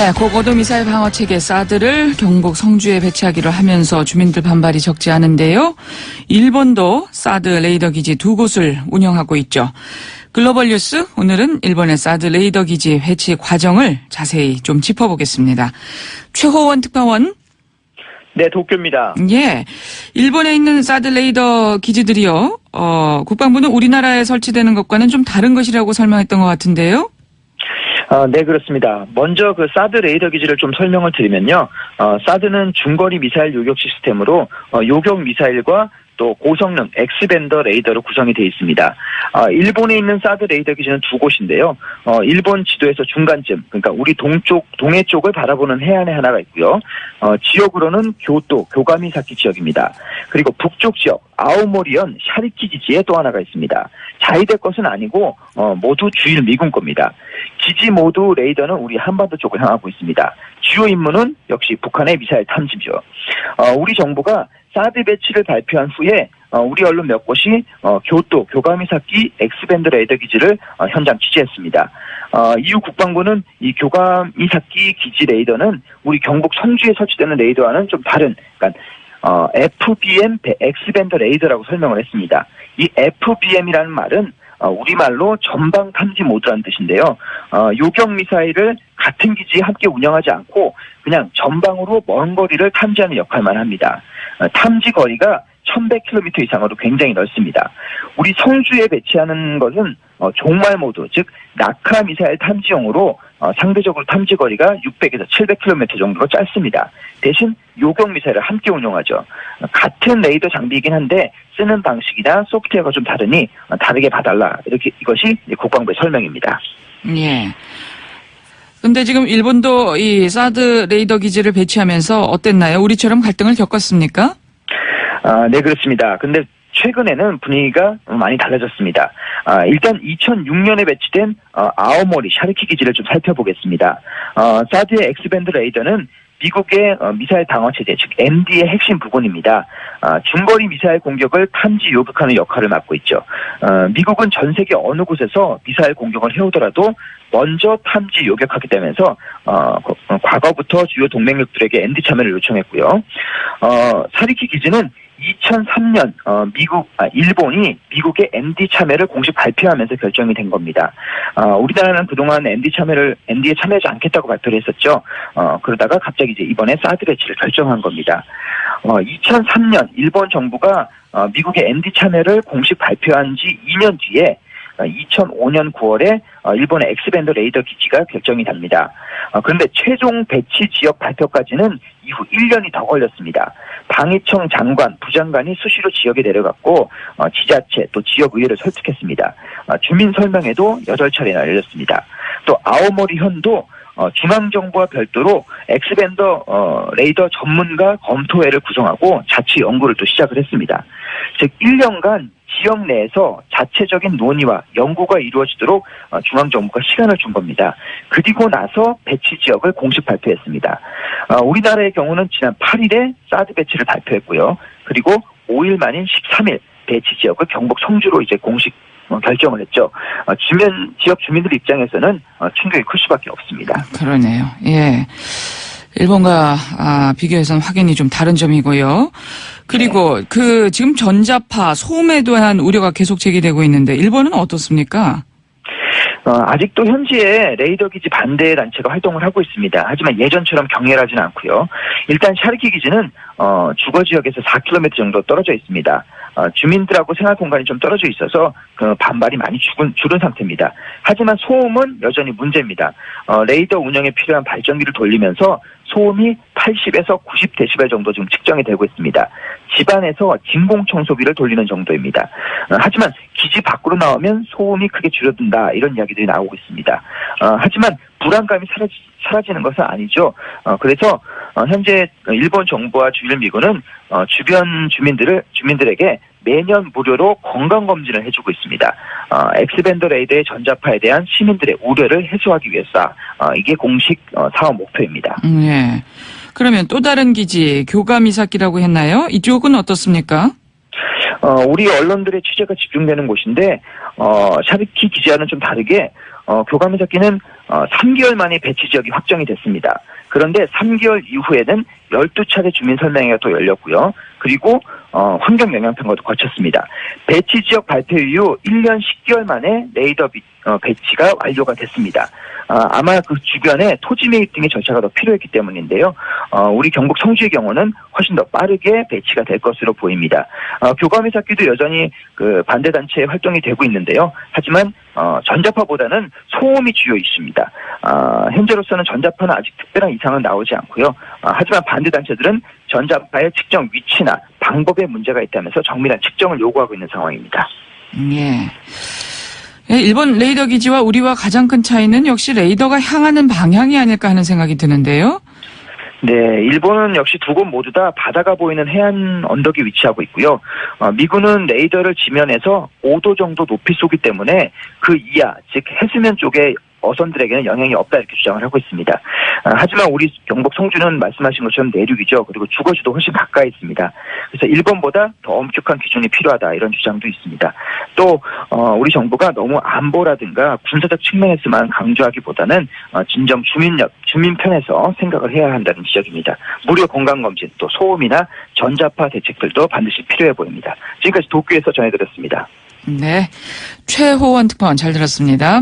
네, 고고도 미사일 방어 체계 사드를 경북 성주에 배치하기로 하면서 주민들 반발이 적지 않은데요. 일본도 사드 레이더 기지 2곳을 운영하고 있죠. 글로벌 뉴스, 오늘은 일본의 사드 레이더 기지 배치 과정을 자세히 좀 짚어보겠습니다. 최호원 특파원. 네, 도쿄입니다. 예, 일본에 있는 사드 레이더 기지들이요. 국방부는 우리나라에 설치되는 것과는 좀 다른 것이라고 설명했던 것 같은데요. 네, 그렇습니다. 먼저 그 사드 레이더 기지를 좀 설명을 드리면요. 사드는 중거리 미사일 요격 시스템으로 요격 미사일과 또 고성능 엑스밴더 레이더로 구성이 되어 있습니다. 일본에 있는 사드 레이더 기지는 2곳인데요. 일본 지도에서 중간쯤, 그러니까 우리 동해 쪽을 바라보는 해안에 하나가 있고요. 지역으로는 교토, 교가미사키 지역입니다. 그리고 북쪽 지역, 아오모리현 샤리키 기지에 또 하나가 있습니다. 자위대 것은 아니고 모두 주일 미군 겁니다. 기지 모두 레이더는 우리 한반도 쪽을 향하고 있습니다. 주요 임무는 역시 북한의 미사일 탐지죠. 우리 정부가 사드 배치를 발표한 후에 우리 언론 몇 곳이 교토, 교가미사키 엑스밴드 레이더 기지를 현장 취재했습니다. 이후 국방부는 이 교가미사키 기지 레이더는 우리 경북 성주에 설치되는 레이더와는 좀 다른, 그러니까 FBM 엑스밴드 레이더라고 설명을 했습니다. 이 FBM이라는 말은 우리말로 전방 탐지 모드라는 뜻인데요. 요격 미사일을 같은 기지에 함께 운영하지 않고 그냥 전방으로 먼 거리를 탐지하는 역할만 합니다. 탐지 거리가 1100km 이상으로 굉장히 넓습니다. 우리 성주에 배치하는 것은 종말 모드, 즉 낙하 미사일 탐지용으로 상대적으로 탐지 거리가 600에서 700km 정도로 짧습니다. 대신 요격 미사일을 함께 운용하죠. 같은 레이더 장비이긴 한데 쓰는 방식이나 소프트웨어가 좀 다르니 다르게 봐달라. 이것이 국방부의 설명입니다. 예. 근데 지금 일본도 이 사드 레이더 기지를 배치하면서 어땠나요? 우리처럼 갈등을 겪었습니까? 네, 그렇습니다. 근데 최근에는 분위기가 많이 달라졌습니다. 일단 2006년에 배치된 아오모리 샤리키 기지를 좀 살펴보겠습니다. 사드의 엑스밴드 레이더는 미국의 미사일 방어 체제, 즉 MD의 핵심 부분입니다. 중거리 미사일 공격을 탐지 요격하는 역할을 맡고 있죠. 미국은 전 세계 어느 곳에서 미사일 공격을 해오더라도 먼저 탐지 요격하게 되면서 과거부터 주요 동맹국들에게 MD 참여를 요청했고요. 샤리키 기지는 2003년 일본이 미국의 MD 참여를 공식 발표하면서 결정이 된 겁니다. 우리나라는 그동안 MD에 참여하지 않겠다고 발표를 했었죠. 그러다가 갑자기 이제 이번에 사드 배치를 결정한 겁니다. 2003년 일본 정부가 미국의 MD 참여를 공식 발표한 지 2년 뒤에 2005년 9월에 일본의 엑스밴드 레이더 기지가 결정이 됩니다. 그런데 최종 배치 지역 발표까지는 이후 1년이 더 걸렸습니다. 방위청 장관, 부장관이 수시로 지역에 내려갔고 지자체 또 지역의회를 설득했습니다. 주민 설명회도 8차례나 열렸습니다. 또 아오모리현도 중앙정부와 별도로 엑스밴더 레이더 전문가 검토회를 구성하고 자체 연구를 또 시작을 했습니다. 즉 1년간 지역 내에서 자체적인 논의와 연구가 이루어지도록 중앙정부가 시간을 준 겁니다. 그리고 나서 배치 지역을 공식 발표했습니다. 우리나라의 경우는 지난 8일에 사드 배치를 발표했고요. 그리고 5일 만인 13일 배치 지역을 경북 성주로 이제 공식 결정을 했죠. 지역 주민들 입장에서는 충격이 클 수밖에 없습니다. 그러네요. 예. 일본과 비교해서는 확연히 좀 다른 점이고요. 그리고 네. 지금 전자파, 소음에 대한 우려가 계속 제기되고 있는데 일본은 어떻습니까? 아직도 현지에 레이더 기지 반대 단체가 활동을 하고 있습니다. 하지만 예전처럼 격렬하지는 않고요. 일단 샤리키 기지는 주거 지역에서 4km 정도 떨어져 있습니다. 주민들하고 생활 공간이 좀 떨어져 있어서 그 반발이 많이 줄은 상태입니다. 하지만 소음은 여전히 문제입니다. 레이더 운영에 필요한 발전기를 돌리면서 소음이 80에서 90dB 정도 지금 측정이 되고 있습니다. 집안에서 진공 청소기를 돌리는 정도입니다. 하지만 기지 밖으로 나오면 소음이 크게 줄어든다 이런 이야기들이 나오고 있습니다. 하지만 불안감이 사라지는 것은 아니죠. 그래서 현재 일본 정부와 주일미군은 주변 주민들에게 매년 무료로 건강검진을 해주고 있습니다. 엑스밴드 레이더의 전자파에 대한 시민들의 우려를 해소하기 위해서 이게 공식 사업 목표입니다. 네. 그러면 또 다른 기지 교가미사키라고 했나요? 이쪽은 어떻습니까? 우리 언론들의 취재가 집중되는 곳인데 샤리키 기지와는 좀 다르게 교감을 찾기는 3개월 만에 배치 지역이 확정이 됐습니다. 그런데 3개월 이후에는 12차례 주민 설명회가 또 열렸고요. 그리고 환경 영향평가도 거쳤습니다. 배치 지역 발표 이후 1년 10개월 만에 레이더 배치가 완료가 됐습니다. 아마 그 주변에 토지 매입 등의 절차가 더 필요했기 때문인데요. 우리 경북 성주의 경우는 훨씬 더 빠르게 배치가 될 것으로 보입니다. 교감을 찾기도 여전히 그 반대 단체의 활동이 되고 있는데요. 하지만 전자파보다는 소음이 주요 이슈입니다. 현재로서는 전자파는 아직 특별한 이상은 나오지 않고요. 하지만 반대 단체들은 전자파의 측정 위치나 방법에 문제가 있다면서 정밀한 측정을 요구하고 있는 상황입니다. 예. 일본 레이더 기지와 우리와 가장 큰 차이는 역시 레이더가 향하는 방향이 아닐까 하는 생각이 드는데요. 네, 일본은 역시 두 곳 모두 다 바다가 보이는 해안 언덕에 위치하고 있고요. 미군은 레이더를 지면에서 5도 정도 높이 쏘기 때문에 그 이하, 즉 해수면 쪽에 어선들에게는 영향이 없다 이렇게 주장을 하고 있습니다. 하지만 우리 경북 성주는 말씀하신 것처럼 내륙이죠. 그리고 주거지도 훨씬 가까이 있습니다. 그래서 일본보다 더 엄격한 기준이 필요하다 이런 주장도 있습니다. 또 우리 정부가 너무 안보라든가 군사적 측면에서만 강조하기보다는 진정 주민 편에서 생각을 해야 한다는 지적입니다. 무료 건강검진 또 소음이나 전자파 대책들도 반드시 필요해 보입니다. 지금까지 도쿄에서 전해드렸습니다. 네, 최호원 특파원 잘 들었습니다.